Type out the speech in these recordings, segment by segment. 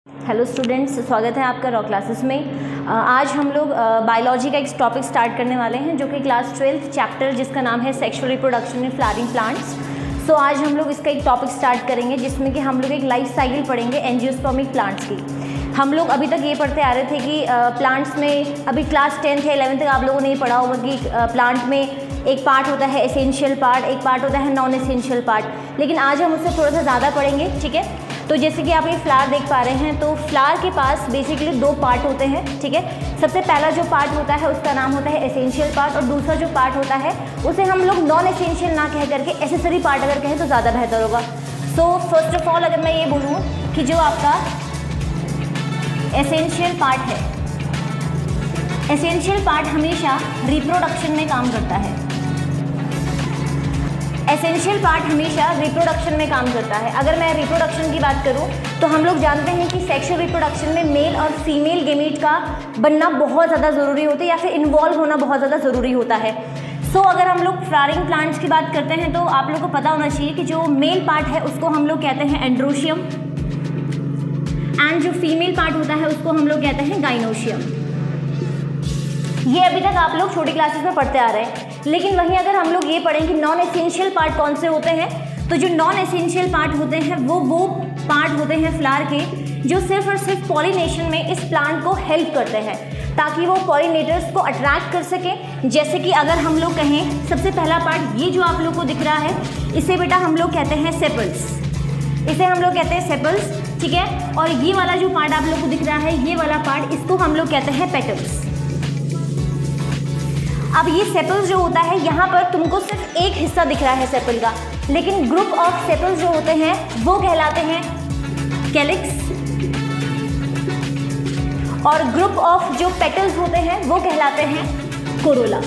Hello students, स्वागत है आपका रॉ क्लासेस में। आज हम लोग बायोलॉजी का एक टॉपिक स्टार्ट करने वाले हैं जो कि क्लास 12th चैप्टर जिसका नाम है sexual reproduction in flowering plants. So आज हम लोग इसका एक टॉपिक स्टार्ट करेंगे जिसमें कि हम लोग एक लाइफ साइकिल पढ़ेंगे एंजियोस्पर्मिक प्लांट्स की। हम लोग अभी तक ये पढ़ते आ रहे थे कि प्लांट्स में अभी क्लास 10th या 11th तक आप लोगों ने ये पढ़ा होगा कि प्लांट में एक पार्ट होता है एसेंशियल पार्ट, एक पार्ट होता है नॉन एसेंशियल पार्ट। लेकिन आज हम उससे थोड़ा सा ज़्यादा पढ़ेंगे, ठीक है। तो जैसे कि आप ये फ्लावर देख पा रहे हैं, तो फ्लावर के पास बेसिकली दो पार्ट होते हैं, ठीक है। सबसे पहला जो पार्ट होता है उसका नाम होता है एसेंशियल पार्ट, और दूसरा जो पार्ट होता है उसे हम लोग नॉन एसेंशियल ना कह करके एसेसरी पार्ट अगर कहें तो ज़्यादा बेहतर होगा। सो फर्स्ट ऑफ ऑल अगर मैं ये बोलूँ कि जो आपका एसेंशियल पार्ट है, एसेंशियल पार्ट हमेशा रिप्रोडक्शन में काम करता है। एसेंशियल पार्ट हमेशा रिप्रोडक्शन में काम करता है। अगर मैं रिप्रोडक्शन की बात करूं तो हम लोग जानते हैं कि सेक्सुअल रिप्रोडक्शन में मेल और फीमेल गेमीट का बनना बहुत ज़्यादा ज़रूरी होता है या फिर इन्वॉल्व होना बहुत ज़्यादा ज़रूरी होता है। सो अगर हम लोग फ्लावरिंग प्लांट्स की बात करते हैं तो आप लोग को पता होना चाहिए कि जो मेल पार्ट है उसको हम लोग कहते हैं एंड्रोशियम, एंड जो फीमेल पार्ट होता है उसको हम लोग कहते हैं गाइनोशियम। ये अभी तक आप लोग छोटी क्लासेस में पढ़ते आ रहे हैं। लेकिन वहीं अगर हम लोग ये पढ़ें कि नॉन एसेंशियल पार्ट कौन से होते हैं, तो जो नॉन एसेंशियल पार्ट होते हैं वो पार्ट होते हैं फ्लावर के जो सिर्फ और सिर्फ पॉलिनेशन में इस प्लांट को हेल्प करते हैं ताकि वो पॉलिनेटर्स को अट्रैक्ट कर सके। जैसे कि अगर हम लोग कहें सबसे पहला पार्ट ये जो आप लोग को दिख रहा है, इसे बेटा हम लोग कहते हैं सेपल्स, इसे हम लोग कहते हैं सेपल्स, ठीक है। और ये वाला जो पार्ट आप लोग को दिख रहा है, ये वाला पार्ट, इसको हम लोग कहते हैं पेटल्स। अब ये सेपल्स जो होता है, यहाँ पर तुमको सिर्फ एक हिस्सा दिख रहा है सेपल का, लेकिन ग्रुप ऑफ सेपल्स जो होते हैं वो कहलाते हैं कैलिक्स, और ग्रुप ऑफ जो पेटल्स होते हैं वो कहलाते हैं कोरोला।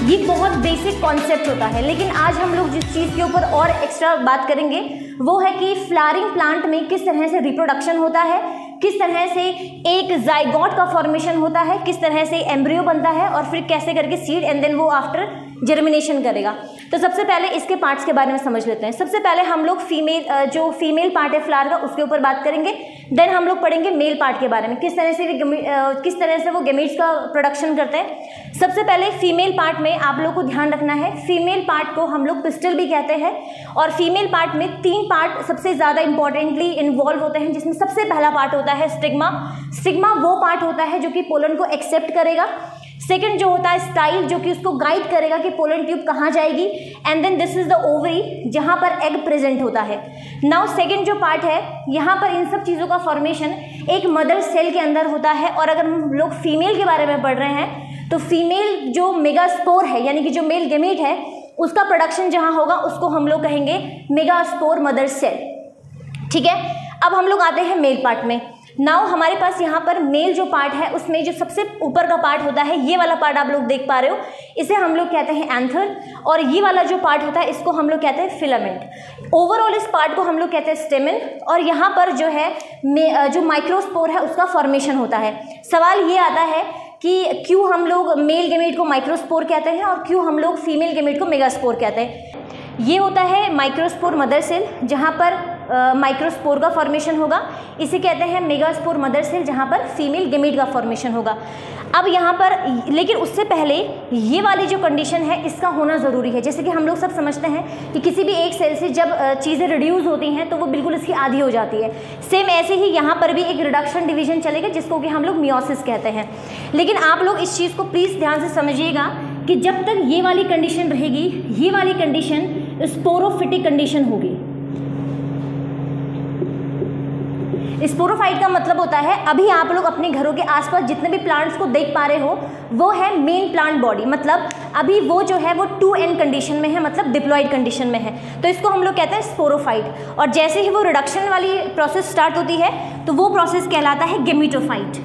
ये बहुत बेसिक कॉन्सेप्ट होता है। लेकिन आज हम लोग जिस चीज़ के ऊपर और एक्स्ट्रा बात करेंगे वो है कि फ्लावरिंग प्लांट में किस तरह से रिप्रोडक्शन होता है, किस तरह से एक जाइगोट का फॉर्मेशन होता है, किस तरह से एम्ब्रियो बनता है, और फिर कैसे करके सीड एंड देन वो आफ्टर जर्मिनेशन करेगा। तो सबसे पहले इसके पार्ट्स के बारे में समझ लेते हैं। सबसे पहले हम लोग जो फीमेल पार्ट है फ्लावर का उसके ऊपर बात करेंगे। देन हम लोग पढ़ेंगे मेल पार्ट के बारे में, किस तरह से वो गेमीट्स का प्रोडक्शन करते हैं। सबसे पहले फीमेल पार्ट में आप लोग को ध्यान रखना है, फीमेल पार्ट को हम लोग पिस्टल भी कहते हैं, और फीमेल पार्ट में 3 पार्ट सबसे ज़्यादा इंपॉर्टेंटली इन्वॉल्व होते हैं, जिसमें सबसे पहला पार्ट होता है स्टिग्मा। स्टिग्मा वो पार्ट होता है जो कि पोलन को एक्सेप्ट करेगा। सेकंड जो होता है स्टाइल, जो कि उसको गाइड करेगा कि पोलन ट्यूब कहाँ जाएगी, and then this is the ovary जहाँ पर एग प्रेजेंट होता है। नाउ सेकंड जो पार्ट है, यहाँ पर इन सब चीज़ों का फॉर्मेशन एक मदर सेल के अंदर होता है। और अगर हम लोग फीमेल के बारे में पढ़ रहे हैं तो फीमेल जो मेगास्पोर है, यानी कि जो मेल गेमीट है, उसका प्रोडक्शन जहाँ होगा उसको हम लोग कहेंगे मेगास्पोर मदर सेल, ठीक है। अब हम लोग आते हैं मेल पार्ट में। नाउ हमारे पास यहाँ पर मेल जो पार्ट है उसमें जो सबसे ऊपर का पार्ट होता है, ये वाला पार्ट आप लोग देख पा रहे हो, इसे हम लोग कहते हैं एंथर, और ये वाला जो पार्ट होता है इसको हम लोग कहते हैं फिलामेंट। ओवरऑल इस पार्ट को हम लोग कहते हैं स्टेमन, और यहाँ पर जो है जो माइक्रोस्पोर है उसका फॉर्मेशन होता है। सवाल ये आता है कि क्यों हम लोग मेल गेमीट को माइक्रोस्पोर कहते हैं और क्यों हम लोग फीमेल गेमीट को मेगास्पोर कहते हैं। ये होता है माइक्रोस्पोर मदर सेल जहाँ पर माइक्रोस्पोर का फॉर्मेशन होगा, इसे कहते हैं मेगास्पोर मदर सेल जहाँ पर फीमेल गेमीट का फॉर्मेशन होगा। अब यहाँ पर लेकिन उससे पहले ये वाली जो कंडीशन है इसका होना ज़रूरी है। जैसे कि हम लोग सब समझते हैं कि किसी भी एक सेल से जब चीज़ें रिड्यूस होती हैं तो वो बिल्कुल इसकी आधी हो जाती है। सेम ऐसे ही यहाँ पर भी एक रिडक्शन डिवीजन चलेगा जिसको कि हम लोग मियोसिस कहते हैं। लेकिन आप लोग इस चीज़ को प्लीज़ ध्यान से समझिएगा कि जब तक ये वाली कंडीशन रहेगी, ये वाली कंडीशन स्पोरोफिटिक कंडीशन होगी। स्पोरोफाइट का मतलब होता है, अभी आप लोग अपने घरों के आसपास जितने भी प्लांट्स को देख पा रहे हो वो है मेन प्लांट बॉडी, मतलब अभी वो जो है वो 2n कंडीशन में है, मतलब डिप्लॉइड कंडीशन में है, तो इसको हम लोग कहते हैं स्पोरोफाइट। और जैसे ही वो रिडक्शन वाली प्रोसेस स्टार्ट होती है तो वो प्रोसेस कहलाता है गेमीटोफाइट,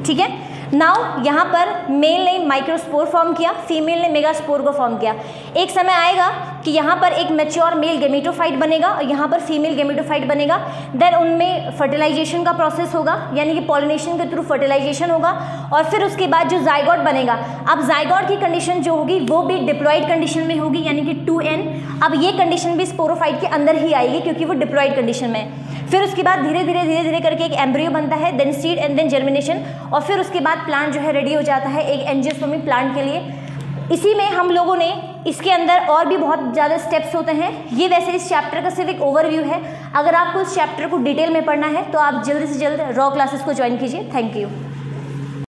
ठीक है। नाउ यहाँ पर मेल ने माइक्रोस्पोर फॉर्म किया, फीमेल ने मेगास्पोर को फॉर्म किया। एक समय आएगा कि यहाँ पर एक मैच्योर मेल गेमेटोफाइट बनेगा और यहाँ पर फीमेल गेमेटोफाइट बनेगा। देन उनमें फर्टिलाइजेशन का प्रोसेस होगा, यानी कि पॉलिनेशन के थ्रू फर्टिलाइजेशन होगा, और फिर उसके बाद जो जाइगोट बनेगा, अब जाइगोट की कंडीशन जो होगी वो भी डिप्लॉइड कंडीशन में होगी, यानी कि 2n। अब ये कंडीशन भी स्पोरोफाइट के अंदर ही आएगी क्योंकि वो डिप्लॉइड कंडीशन में है। फिर उसके बाद धीरे धीरे करके एक एम्ब्रियो बनता है, then seed and then germination, और फिर उसके बाद प्लांट जो है रेडी हो जाता है एक एंजियोस्पर्मी प्लांट के लिए। इसी में हम लोगों ने इसके अंदर और भी बहुत ज़्यादा स्टेप्स होते हैं। ये वैसे इस चैप्टर का सिर्फ एक ओवरव्यू है। अगर आपको इस चैप्टर को डिटेल में पढ़ना है तो आप जल्द से जल्द रॉ क्लासेस को ज्वाइन कीजिए। Thank you.